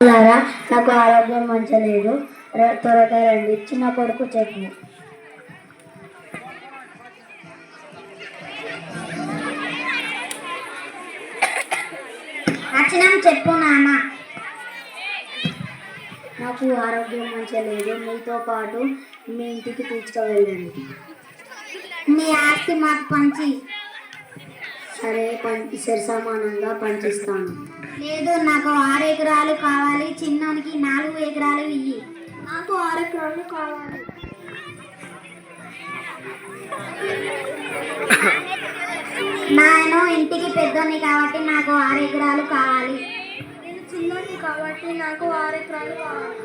ఉన్నారా? నాకు ఆరోగ్యం మంచిగా లేదు, త్వరగా రండి. చిన్న కొడుకు చెప్పు. అక్షరం చెప్పు నాన్న. నాకు ఆరోగ్యం మంచిగా లేదు, మీతో పాటు మీ ఇంటికి తీసుకువెళ్ళండి. నీ ఆస్తి మాకు పంచి. సరే, సరి సమానంగా పంచిస్తాను. లేదు, నాకు 6 ఎకరాలు కావాలి. చిన్నోనికి 4 ఎకరాలు ఇయ్యి. నాకు 6 ఎకరాలు కావాలి. నేను ఇంటికి పెద్దోని కాబట్టి నాకు 6 ఎకరాలు కావాలి. నేను చిన్నోని కాబట్టి నాకు 6 ఎకరాలు కావాలి.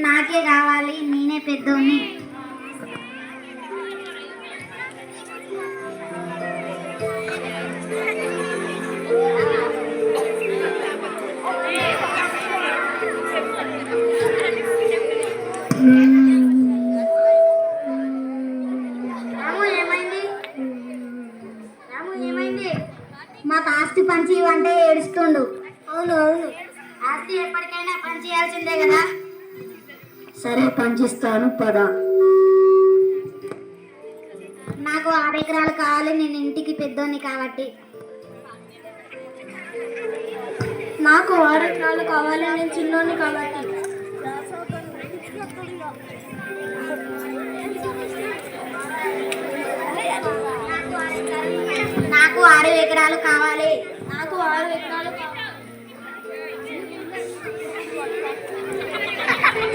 నాకే కావాలి, నేనే పెద్దోని. మాకు ఆస్తి పంచి అంటే ఏడుస్తుండు. అవును అవును, ఆస్తి ఎప్పటికైనా పంచేయాల్సిందే కదా. సరే, పంచిస్తాను, పద. నాకు 6 ఎకరాలు కావాలి, నేను ఇంటికి పెద్దోని కాబట్టి. నాకు 6 ఎకరాలు కావాలి, నేను చిన్నోని కాబట్టి. నాకు 6 ఎకరాలు కావాలి. నాకు 6 ఎకరాలు కావాలి.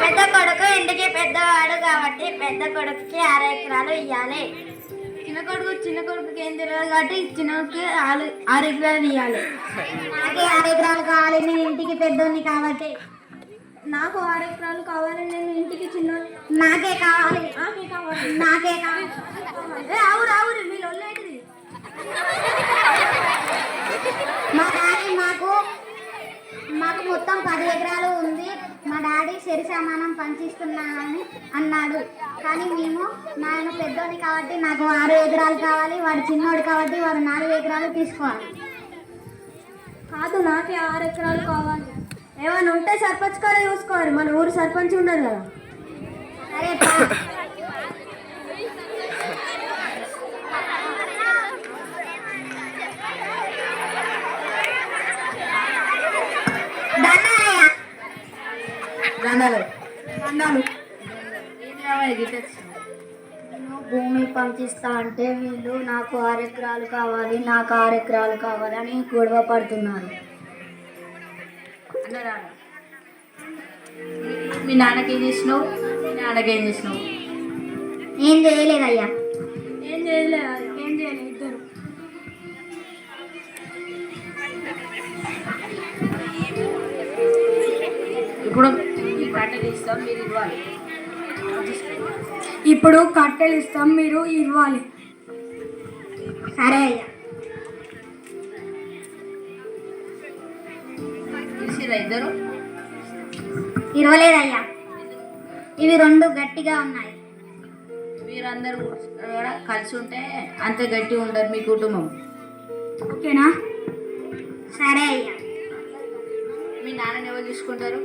పెద్ద కొడుకు ఇంటికి పెద్దవాడు కాబట్టి పెద్ద కొడుకుకి 6 ఎకరాలు ఇవ్వాలి. చిన్న కొడుకుకి ఏం తెలియదు కాబట్టి చిన్నకి 6 ఎకరాలు ఇవ్వాలి. నాకే 6 ఎకరాలు కావాలి, నేను ఇంటికి పెద్దోని కాబట్టి. నాకు 6 ఎకరాలు కావాలి, నేను ఇంటికి చిన్నోని. నాకే కావాలి. నాకే కావాలి. నాకే కావాలి. అవురు మీరు ఒళ్ళేటిది. మా డాడీ మాకు మొత్తం 10 ఎకరాలు ఉంది. మా డాడీ సరి సమానం పంచిస్తున్నానని అన్నాడు. కానీ నేను పెద్దోని కాబట్టి నాకు 6 ఎకరాలు కావాలి, వాడు చిన్నోడు కాబట్టి వాడు 4 ఎకరాలు తీసుకోవాలి. కాదు, నాకే 6 ఎకరాలు కావాలి. ఏమైనా ఉంటే సర్పంచ్ కూడా చూసుకోవాలి, మన ఊరు సర్పంచ్ ఉండదు కదా. సరే భూమి పంచిస్తా అంటే వీళ్ళు నాకు 6 ఎకరాలు కావాలి, నాకు 6 ఎకరాలు కావాలని గొడవ పడుతున్నారు. మీ నాన్నకి ఏం చేసినావు? మీ నాన్నకి ఏం చేసినావు? ఏం చేయలేదయ్యా. ఏం చేయలేదు ఇద్దరు. ఇప్పుడు ఈ కట్టెలు ఇస్తాం, మీరు ఇవ్వాలి. ఇప్పుడు కట్టెలు ఇస్తాం, మీరు ఇవ్వాలి. సరే అయ్యా. తెలిసిరా ఇద్దరు? ఇవ్వలేదయ్యా, ఇవి 2 గట్టిగా ఉన్నాయి. మీరందరూ కూడా కలిసి ఉంటే అంత గట్టి ఉండదు మీ కుటుంబం. ఓకేనా? సరే అయ్యా. మీ నాన్నని ఎవరు చూసుకుంటారు?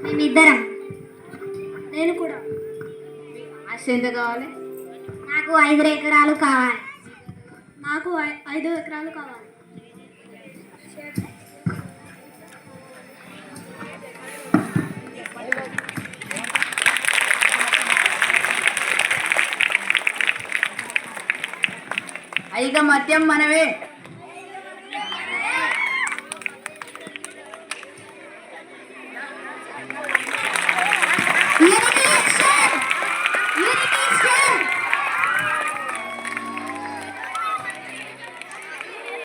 మేమిద్దరం. నేను కూడా. ఆస్తి ఎంత కావాలి? నాకు 5 ఎకరాలు కావాలి. నాకు 5 ఎకరాలు కావాలి. ఐకమత్యం మనమే.